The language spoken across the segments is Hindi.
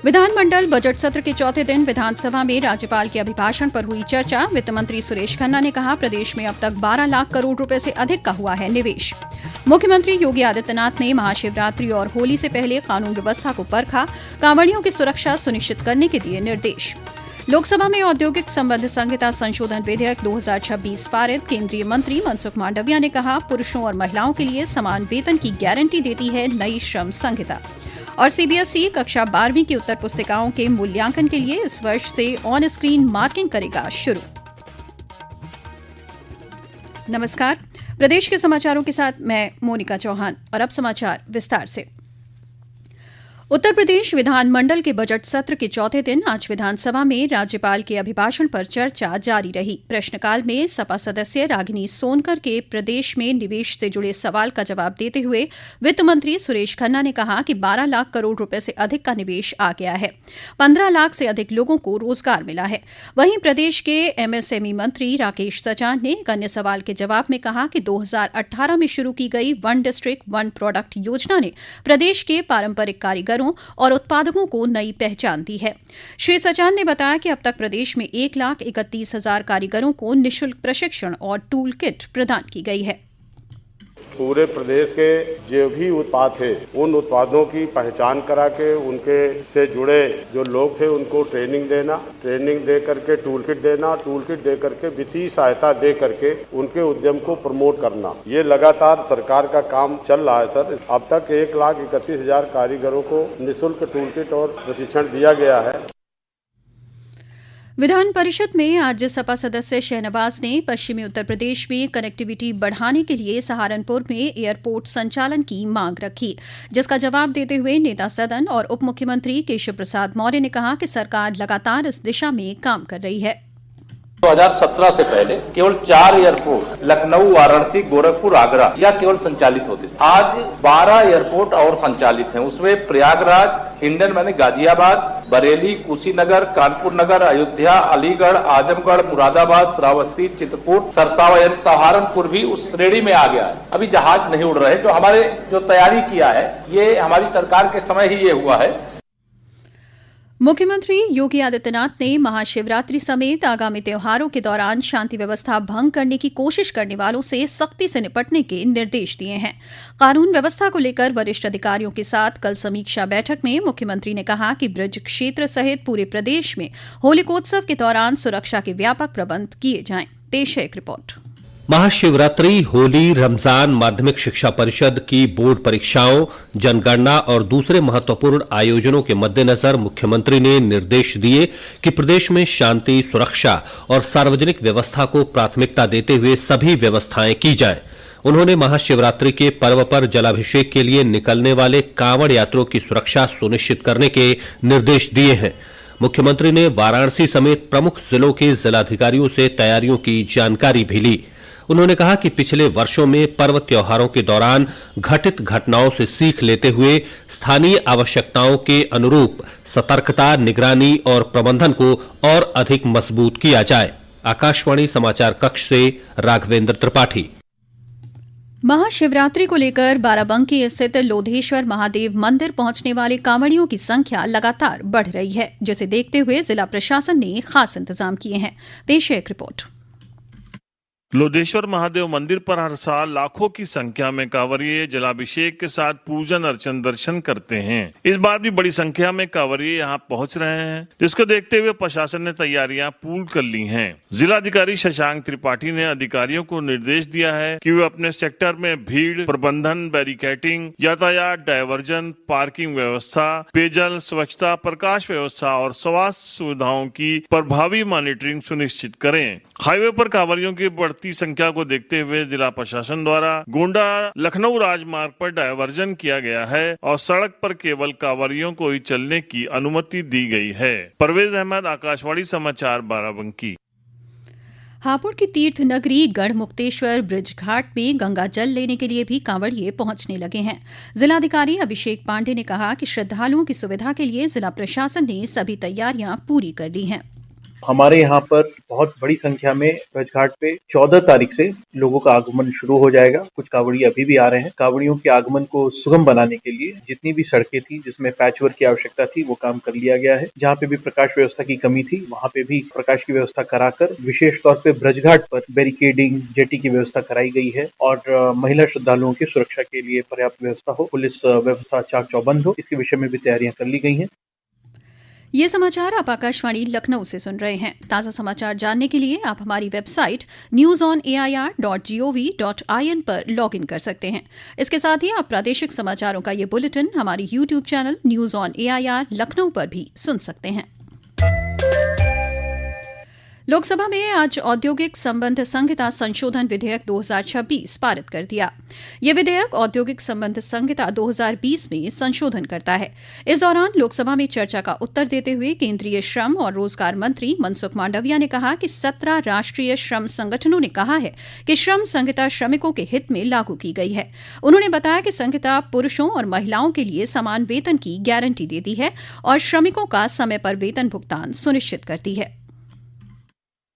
विधानमंडल बजट सत्र के चौथे दिन विधानसभा में राज्यपाल के अभिभाषण पर हुई चर्चा। वित्त मंत्री सुरेश खन्ना ने कहा, प्रदेश में अब तक 12 लाख करोड़ रुपए से अधिक का हुआ है निवेश। मुख्यमंत्री योगी आदित्यनाथ ने महाशिवरात्रि और होली से पहले कानून व्यवस्था को परखा, कांवड़ियों की सुरक्षा सुनिश्चित करने के दिए निर्देश। लोकसभा में औद्योगिक संबंध संहिता संशोधन विधेयक 2026 पारित। केंद्रीय मंत्री मनसुख मांडविया ने कहा, पुरुषों और महिलाओं के लिए समान वेतन की गारंटी देती है नई श्रम संहिता। और सीबीएसई कक्षा 12वीं की उत्तर पुस्तिकाओं के मूल्यांकन के लिए इस वर्ष से ऑन स्क्रीन मार्किंग करेगा शुरू। नमस्कार, प्रदेश के समाचारों के साथ मैं मोनिका चौहान और अब समाचार विस्तार से। उत्तर प्रदेश विधानमंडल के बजट सत्र के चौथे दिन आज विधानसभा में राज्यपाल के अभिभाषण पर चर्चा जारी रही। प्रश्नकाल में सपा सदस्य रागिनी सोनकर के प्रदेश में निवेश से जुड़े सवाल का जवाब देते हुए वित्त मंत्री सुरेश खन्ना ने कहा कि 12 लाख करोड़ रुपए से अधिक का निवेश आ गया है, 15 लाख से अधिक लोगों को रोजगार मिला है। वहीं प्रदेश के एमएसएमई मंत्री राकेश सचान ने एक अन्य सवाल के जवाब में कहा कि 2018 में शुरू की गई वन डिस्ट्रिक्ट वन प्रोडक्ट योजना ने प्रदेश के पारंपरिक कारीगर और उत्पादकों को नई पहचान दी है। श्री सचान ने बताया कि अब तक प्रदेश में 1,31,000 कारीगरों को निःशुल्क प्रशिक्षण और टूल किट प्रदान की गई है। पूरे प्रदेश के जो भी उत्पाद थे उन उत्पादों की पहचान करा के उनके से जुड़े जो लोग थे उनको ट्रेनिंग दे करके टूल किट दे करके वित्तीय सहायता दे करके उनके उद्यम को प्रमोट करना, ये लगातार सरकार का काम चल रहा है। सर, अब तक 1,31,000 कारीगरों को निःशुल्क टूल किट और प्रशिक्षण दिया गया है। विधान परिषद में आज सपा सदस्य शहनवाज ने पश्चिमी उत्तर प्रदेश में कनेक्टिविटी बढ़ाने के लिए सहारनपुर में एयरपोर्ट संचालन की मांग रखी, जिसका जवाब देते हुए नेता सदन और उप मुख्यमंत्री केशव प्रसाद मौर्य ने कहा कि सरकार लगातार इस दिशा में काम कर रही है। 2017 से पहले केवल 4 एयरपोर्ट लखनऊ, वाराणसी, गोरखपुर, आगरा या केवल संचालित होते थे। आज 12 एयरपोर्ट और संचालित हैं। उसमें प्रयागराज, हिंडन माने गाजियाबाद, बरेली, कुशीनगर, कानपुर नगर, अयोध्या, अलीगढ़, आजमगढ़, मुरादाबाद, श्रावस्ती, चित्रकूट, सरसावा, सहारनपुर भी उस श्रेणी में आ गया है। अभी जहाज नहीं उड़ रहे। जो हमारे जो तैयारी किया है ये हमारी सरकार के समय ही ये हुआ है। मुख्यमंत्री योगी आदित्यनाथ ने महाशिवरात्रि समेत आगामी त्योहारों के दौरान शांति व्यवस्था भंग करने की कोशिश करने वालों से सख्ती से निपटने के निर्देश दिए हैं। कानून व्यवस्था को लेकर वरिष्ठ अधिकारियों के साथ कल समीक्षा बैठक में मुख्यमंत्री ने कहा कि ब्रज क्षेत्र सहित पूरे प्रदेश में होलिकोत्सव के दौरान सुरक्षा के व्यापक प्रबंध किए जाएं। पेश है एक रिपोर्ट। महाशिवरात्रि, होली, रमजान, माध्यमिक शिक्षा परिषद की बोर्ड परीक्षाओं, जनगणना और दूसरे महत्वपूर्ण आयोजनों के मद्देनजर मुख्यमंत्री ने निर्देश दिए कि प्रदेश में शांति, सुरक्षा और सार्वजनिक व्यवस्था को प्राथमिकता देते हुए सभी व्यवस्थाएं की जाएं। उन्होंने महाशिवरात्रि के पर्व पर जलाभिषेक के लिए निकलने वाले कांवड़ यात्रियों की सुरक्षा सुनिश्चित करने के निर्देश दिए हैं। मुख्यमंत्री ने वाराणसी समेत प्रमुख जिलों के जिलाधिकारियों से तैयारियों की जानकारी भी ली। उन्होंने कहा कि पिछले वर्षों में पर्व त्योहारों के दौरान घटित घटनाओं से सीख लेते हुए स्थानीय आवश्यकताओं के अनुरूप सतर्कता, निगरानी और प्रबंधन को और अधिक मजबूत किया जाए। आकाशवाणी समाचार कक्ष से राघवेंद्र त्रिपाठी। महाशिवरात्रि को लेकर बाराबंकी स्थित लोधेश्वर महादेव मंदिर पहुंचने वाले कांवड़ियों की संख्या लगातार बढ़ रही है, जिसे देखते हुए जिला प्रशासन ने खास इंतजाम किए हैं। पेश है एक रिपोर्ट। लोधेश्वर महादेव मंदिर पर हर साल लाखों की संख्या में कांवरिये जलाभिषेक के साथ पूजन अर्चन दर्शन करते हैं। इस बार भी बड़ी संख्या में कांवरिये यहां पहुंच रहे हैं, जिसको देखते हुए प्रशासन ने तैयारियां पूर्ण कर ली हैं। जिलाधिकारी शशांक त्रिपाठी ने अधिकारियों को निर्देश दिया है कि वे अपने सेक्टर में भीड़ प्रबंधन, बैरिकेटिंग, यातायात डायवर्जन, पार्किंग व्यवस्था, पेयजल, स्वच्छता, प्रकाश व्यवस्था और स्वास्थ्य सुविधाओं की प्रभावी मॉनिटरिंग सुनिश्चित करें। हाईवे पर कांवरियों की बढ़ती संख्या को देखते हुए जिला प्रशासन द्वारा गोंडा लखनऊ राजमार्ग पर डायवर्जन किया गया है और सड़क पर केवल कांवरियों को ही चलने की अनुमति दी गई है। परवेज अहमद, आकाशवाणी समाचार, बाराबंकी। हापुड़ की तीर्थ नगरी गढ़मुक्तेश्वर ब्रिज घाट में गंगा जल लेने के लिए भी कांवड़िये पहुंचने लगे हैं। जिलाधिकारी अभिषेक पांडे ने कहा कि श्रद्धालुओं की सुविधा के लिए जिला प्रशासन ने सभी तैयारियां पूरी कर ली हैं। हमारे यहाँ पर बहुत बड़ी संख्या में ब्रजघाट पे 14 तारीख से लोगों का आगमन शुरू हो जाएगा। कुछ कांवड़ी अभी भी आ रहे हैं। कांवड़ियों के आगमन को सुगम बनाने के लिए जितनी भी सड़कें थी जिसमें पैचवर्क की आवश्यकता थी वो काम कर लिया गया है। जहाँ पे भी प्रकाश व्यवस्था की कमी थी वहाँ पे भी प्रकाश की व्यवस्था कराकर विशेष तौर पे ब्रजघाट पर बैरिकेडिंग, जेटी की व्यवस्था कराई गई है और महिला श्रद्धालुओं की सुरक्षा के लिए पर्याप्त व्यवस्था हो, पुलिस व्यवस्था चाक चौबंद हो, इसके विषय में भी तैयारियां कर ली गई हैं। ये समाचार आप आकाशवाणी लखनऊ से सुन रहे हैं। ताज़ा समाचार जानने के लिए आप हमारी वेबसाइट newsonair.gov.in पर लॉग इन कर सकते हैं। इसके साथ ही आप प्रादेशिक समाचारों का ये बुलेटिन हमारी YouTube channel news on AIR Lucknow पर भी सुन सकते हैं। लोकसभा में आज औद्योगिक संबंध संहिता संशोधन विधेयक 2026 पारित कर दिया। यह विधेयक औद्योगिक संबंध संहिता 2020 में संशोधन करता है। इस दौरान लोकसभा में चर्चा का उत्तर देते हुए केंद्रीय श्रम और रोजगार मंत्री मनसुख मांडविया ने कहा कि 17 राष्ट्रीय श्रम संगठनों ने कहा है कि श्रम संहिता श्रमिकों के हित में लागू की गई है। उन्होंने बताया कि संहिता पुरुषों और महिलाओं के लिए समान वेतन की गारंटी देती है और श्रमिकों का समय पर वेतन भुगतान सुनिश्चित करती है।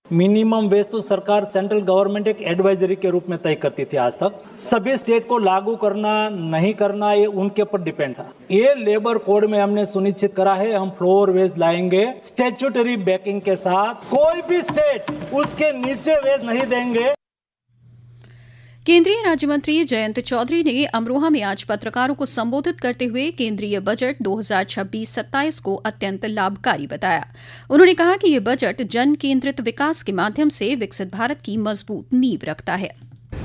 मिनिमम वेज तो सरकार सेंट्रल गवर्नमेंट एक एडवाइजरी के रूप में तय करती थी। आज तक सभी स्टेट को लागू करना नहीं करना ये उनके ऊपर डिपेंड था। ये लेबर कोड में हमने सुनिश्चित करा है, हम फ्लोर वेज लाएंगे स्टैट्यूटरी बैकिंग के साथ। कोई भी स्टेट उसके नीचे वेज नहीं देंगे। केंद्रीय राज्य मंत्री जयंत चौधरी ने अमरोहा में आज पत्रकारों को संबोधित करते हुए केंद्रीय बजट 2026-27 को अत्यंत लाभकारी बताया। उन्होंने कहा कि ये बजट जन केंद्रित विकास के माध्यम से विकसित भारत की मजबूत नींव रखता है।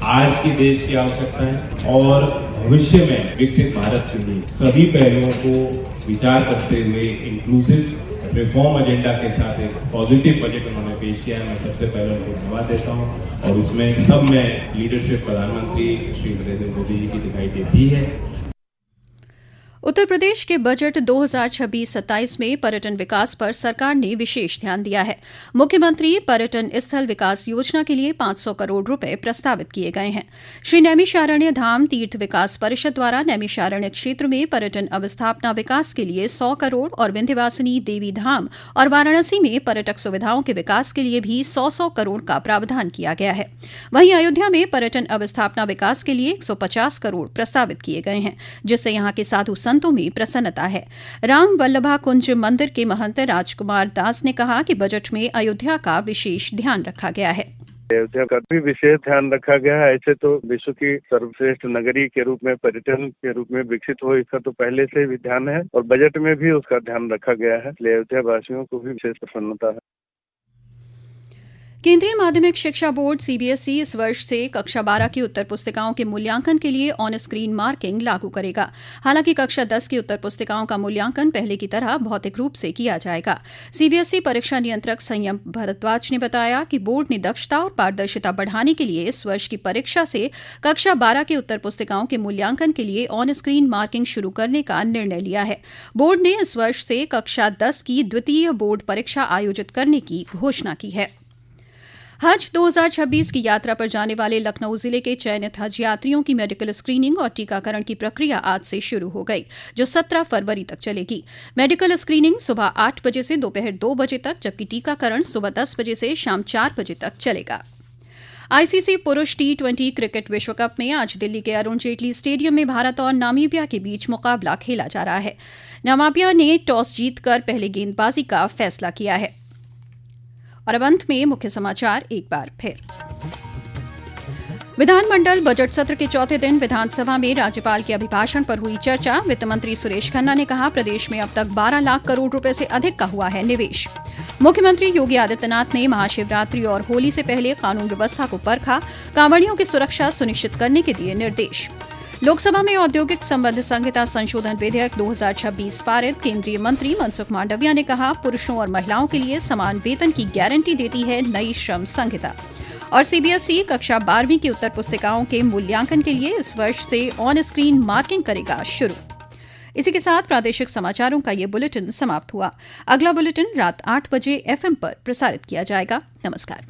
आज की देश की आवश्यकता है और भविष्य में विकसित भारत के लिए सभी पहलुओं को विचार करते हुए इंक्लूसिव रिफॉर्म एजेंडा के साथ एक पॉजिटिव बजट उन्होंने पेश किया है। मैं सबसे पहले उनको धन्यवाद देता हूं और इसमें सब में लीडरशिप प्रधानमंत्री श्री नरेंद्र मोदी जी की दिखाई देती है। उत्तर प्रदेश के बजट 2026-27 में पर्यटन विकास पर सरकार ने विशेष ध्यान दिया है। मुख्यमंत्री पर्यटन स्थल विकास योजना के लिए 500 करोड़ रुपए प्रस्तावित किए गए हैं। श्री नैमिषारण्य धाम तीर्थ विकास परिषद द्वारा नैमिषारण्य क्षेत्र में पर्यटन अवस्थापना विकास के लिए 100 करोड़ और विंध्यवासिनी देवी धाम और वाराणसी में पर्यटक सुविधाओं के विकास के लिए भी 100 करोड़ का प्रावधान किया गया है। वहीं अयोध्या में पर्यटन अवस्थापना विकास के लिए 150 करोड़ प्रस्तावित किए गए हैं, जिससे यहां के साधु संतों में प्रसन्नता है। राम वल्लभा कुंज मंदिर के महंत राजकुमार दास ने कहा कि बजट में अयोध्या का विशेष ध्यान रखा गया है। अयोध्या का भी विशेष ध्यान रखा गया है। ऐसे तो विश्व की सर्वश्रेष्ठ नगरी के रूप में पर्यटन के रूप में विकसित हो, इसका तो पहले से भी ध्यान है और बजट में भी उसका ध्यान रखा गया है। इसलिए अयोध्या वासियों को भी विशेष प्रसन्नता है। केंद्रीय माध्यमिक शिक्षा बोर्ड CBSE इस वर्ष से कक्षा 12 की उत्तर पुस्तिकाओं के मूल्यांकन के लिए ऑन स्क्रीन मार्किंग लागू करेगा। हालांकि कक्षा 10 की उत्तर पुस्तिकाओं का मूल्यांकन पहले की तरह भौतिक रूप से किया जाएगा। CBSE परीक्षा नियंत्रक संयम भरद्वाज ने बताया कि बोर्ड ने दक्षता और पारदर्शिता बढ़ाने के लिए इस वर्ष की परीक्षा से कक्षा 12 की उत्तर पुस्तिकाओं के मूल्यांकन के लिए ऑन स्क्रीन मार्किंग शुरू करने का निर्णय लिया है। बोर्ड ने इस वर्ष से कक्षा 10 की द्वितीय बोर्ड परीक्षा आयोजित करने की घोषणा की है। हज 2026 की यात्रा पर जाने वाले लखनऊ जिले के चयनित हज यात्रियों की मेडिकल स्क्रीनिंग और टीकाकरण की प्रक्रिया आज से शुरू हो गई, जो 17 फरवरी तक चलेगी। मेडिकल स्क्रीनिंग सुबह 8 बजे से दोपहर 2 बजे तक, जबकि टीकाकरण सुबह 10 बजे से शाम 4 बजे तक चलेगा। ICC पुरुष T20 क्रिकेट विश्व कप में आज दिल्ली के अरुण जेटली स्टेडियम में भारत और नामीबिया के बीच मुकाबला खेला जा रहा है। नामीबिया ने टॉस जीतकर पहले गेंदबाजी का फैसला किया है। और अब अंत में मुख्य समाचार एक बार फिर। विधानमंडल बजट सत्र के चौथे दिन विधानसभा में राज्यपाल के अभिभाषण पर हुई चर्चा। वित्त मंत्री सुरेश खन्ना ने कहा, प्रदेश में अब तक 12 लाख करोड़ रुपए से अधिक का हुआ है निवेश। मुख्यमंत्री योगी आदित्यनाथ ने महाशिवरात्रि और होली से पहले कानून व्यवस्था को परखा, कांवड़ियों की सुरक्षा सुनिश्चित करने के दिए निर्देश। लोकसभा में औद्योगिक संबंध संहिता संशोधन विधेयक 2026 पारित। केंद्रीय मंत्री मनसुख मांडविया ने कहा, पुरुषों और महिलाओं के लिए समान वेतन की गारंटी देती है नई श्रम संहिता। और CBSE कक्षा 12वीं की उत्तर पुस्तिकाओं के मूल्यांकन के लिए इस वर्ष से ऑन स्क्रीन मार्किंग करेगा शुरू। इसी के साथ प्रादेशिक समाचारों का ये बुलेटिन समाप्त हुआ। अगला बुलेटिन रात 8 बजे FM पर प्रसारित किया जाएगा। नमस्कार।